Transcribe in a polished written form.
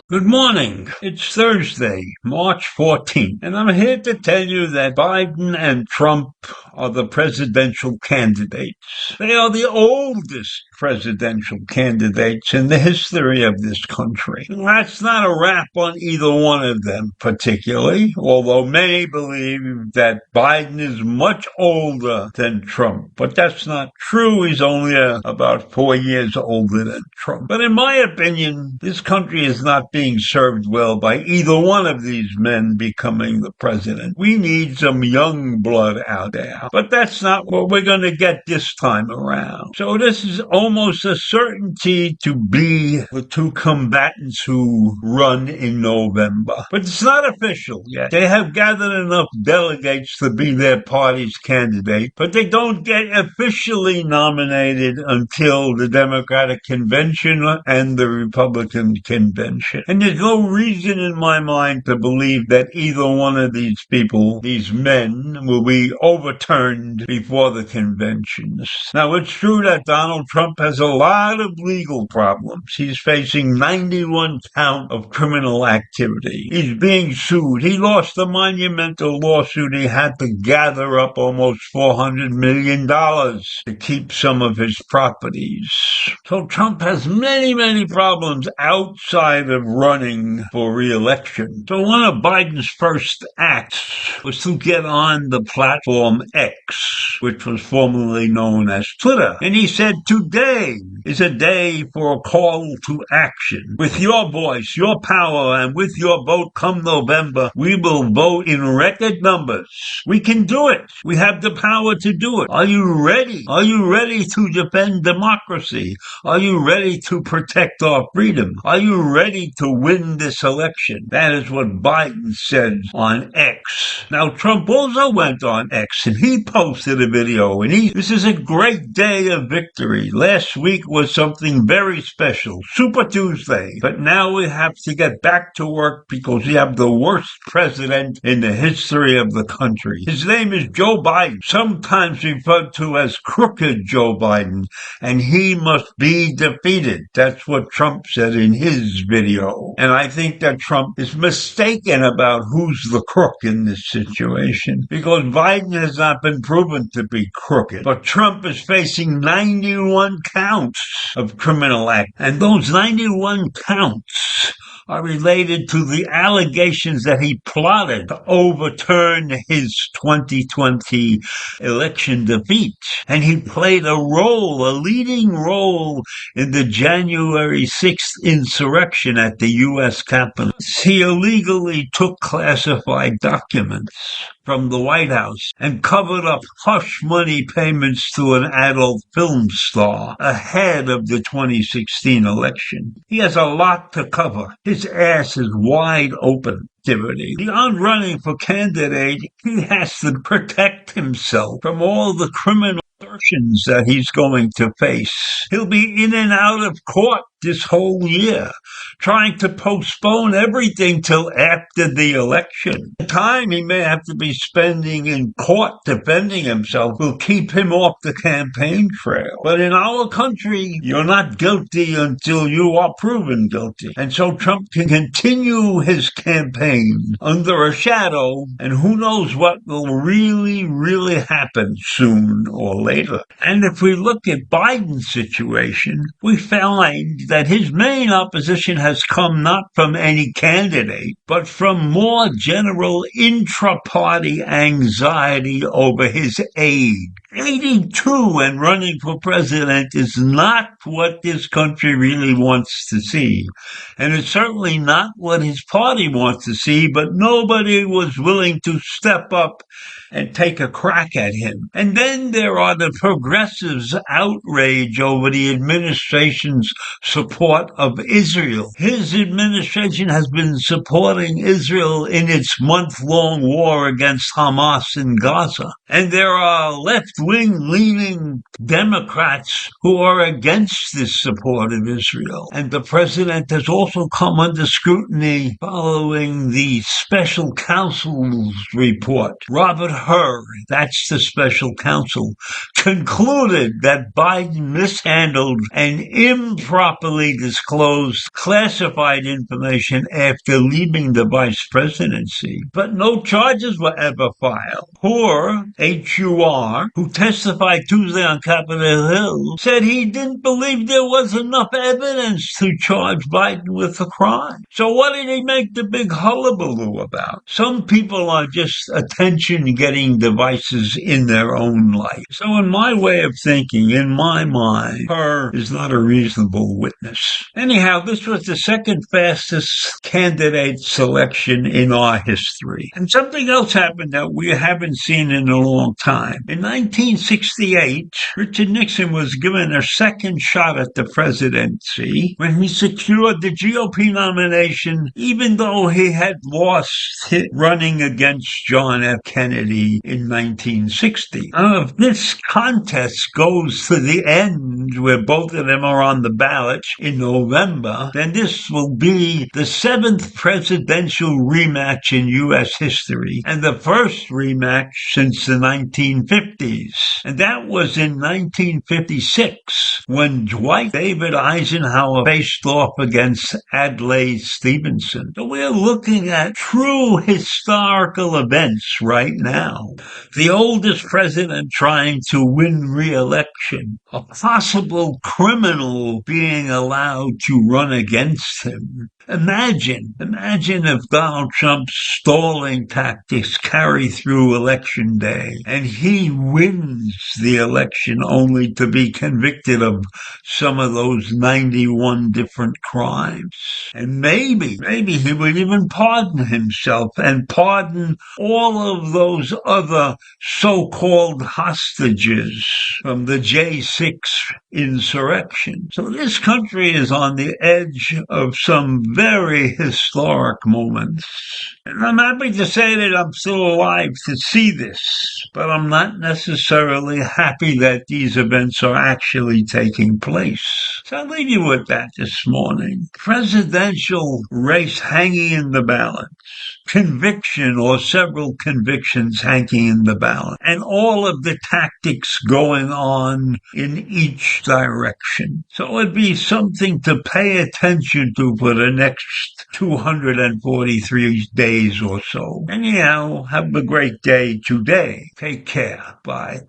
Good morning. It's Thursday, March 14th, and I'm here to tell you that Biden and Trump are the presidential candidates. They are the oldest presidential candidates in the history of this country. That's not a rap on either one of them particularly, although many believe that Biden is much older than Trump. But that's not true. He's only about 4 years older than Trump. But in my opinion, this country is not being served well by either one of these men becoming the president. We need some young blood out there. But that's not what we're going to get this time around. So this is almost a certainty to be the two combatants who run in November. But it's not official yet. They have gathered enough delegates to be their party's candidate, but they don't get officially nominated until the Democratic Convention and the Republican Convention. And there's no reason in my mind to believe that either one of these people, these men, will be overturned before the conventions. Now, it's true that Donald Trump has a lot of legal problems. He's facing 91 counts of criminal activity. He's being sued. He lost a monumental lawsuit. He had to gather up almost $400 million to keep some of his properties. So Trump has many, many problems outside of running for re-election. So one of Biden's first acts was to get on the platform X, which was formerly known as Twitter. And he said, today is a day for a call to action. With your voice, your power, and with your vote come November, we will vote in record numbers. We can do it. We have the power to do it. Are you ready? Are you ready to defend democracy? Are you ready to protect our freedom? Are you ready to win this election? That is what Biden said on X. Now, Trump also went on X and he posted a video, and this is a great day of victory. Last week was something very special, Super Tuesday. But now we have to get back to work because we have the worst president in the history of the country. His name is Joe Biden, sometimes referred to as Crooked Joe Biden, and he must be defeated. That's what Trump said in his video. And I think that Trump is mistaken about who's the crook in this situation, because Biden has not been proven to be crooked. But Trump is facing 91 counts of criminal act. And those 91 counts are related to the allegations that he plotted to overturn his 2020 election defeat. And he played a leading role in the January 6th insurrection at the U.S. Capitol. He illegally took classified documents from the White House and covered up hush money payments to an adult film star ahead of the 2016 election. He has a lot to cover. His ass is wide open. Beyond running for candidate, he has to protect himself from all the criminal assertions that he's going to face. He'll be in and out of court this whole year, trying to postpone everything till after the election. The time he may have to be spending in court defending himself will keep him off the campaign trail. But in our country, you're not guilty until you are proven guilty. And so Trump can continue his campaign under a shadow, and who knows what will really, really happen soon or later. And if we look at Biden's situation, we find that his main opposition has come not from any candidate, but from more general intra-party anxiety over his aide. 82 and running for president is not what this country really wants to see. And it's certainly not what his party wants to see, but nobody was willing to step up and take a crack at him. And then there are the progressives' outrage over the administration's support of Israel. His administration has been supporting Israel in its month-long war against Hamas in Gaza. And there are left-wing leaning Democrats who are against this support of Israel. And the president has also come under scrutiny following the special counsel's report. Robert Hur, that's the special counsel, concluded that Biden mishandled and improperly disclosed classified information after leaving the vice presidency. But no charges were ever filed. Hur, H-U-R, who testified Tuesday on Capitol Hill, said he didn't believe there was enough evidence to charge Biden with a crime. So what did he make the big hullabaloo about? Some people are just attention-getting devices in their own life. So in my way of thinking, in my mind, Hur is not a reasonable witness. Anyhow, this was the second fastest candidate selection in our history. And something else happened that we haven't seen in a long time. In 1968, Richard Nixon was given a second shot at the presidency when he secured the GOP nomination, even though he had lost running against John F. Kennedy in 1960. Now, if this contest goes to the end, where both of them are on the ballot in November, then this will be the seventh presidential rematch in U.S. history and the first rematch since the 1950s. And that was in 1956 when Dwight David Eisenhower faced off against Adlai Stevenson. So we're looking at true historical events right now. The oldest president trying to win re-election, a possible criminal being allowed to run against him. Imagine if Donald Trump's stalling tactics carry through Election Day and he wins the election only to be convicted of some of those 91 different crimes. And maybe he would even pardon himself and pardon all of those other so-called hostages from the J6 insurrection. So this country is on the edge of some very historic moments. And I'm happy to say that I'm still alive to see this, but I'm not necessarily happy that these events are actually taking place. So I'll leave you with that this morning. Presidential race hanging in the balance. Conviction or several convictions hanging in the balance, and all of the tactics going on in each direction. So it'd be something to pay attention to for the next 243 days or so. Anyhow, have a great day today. Take care. Bye.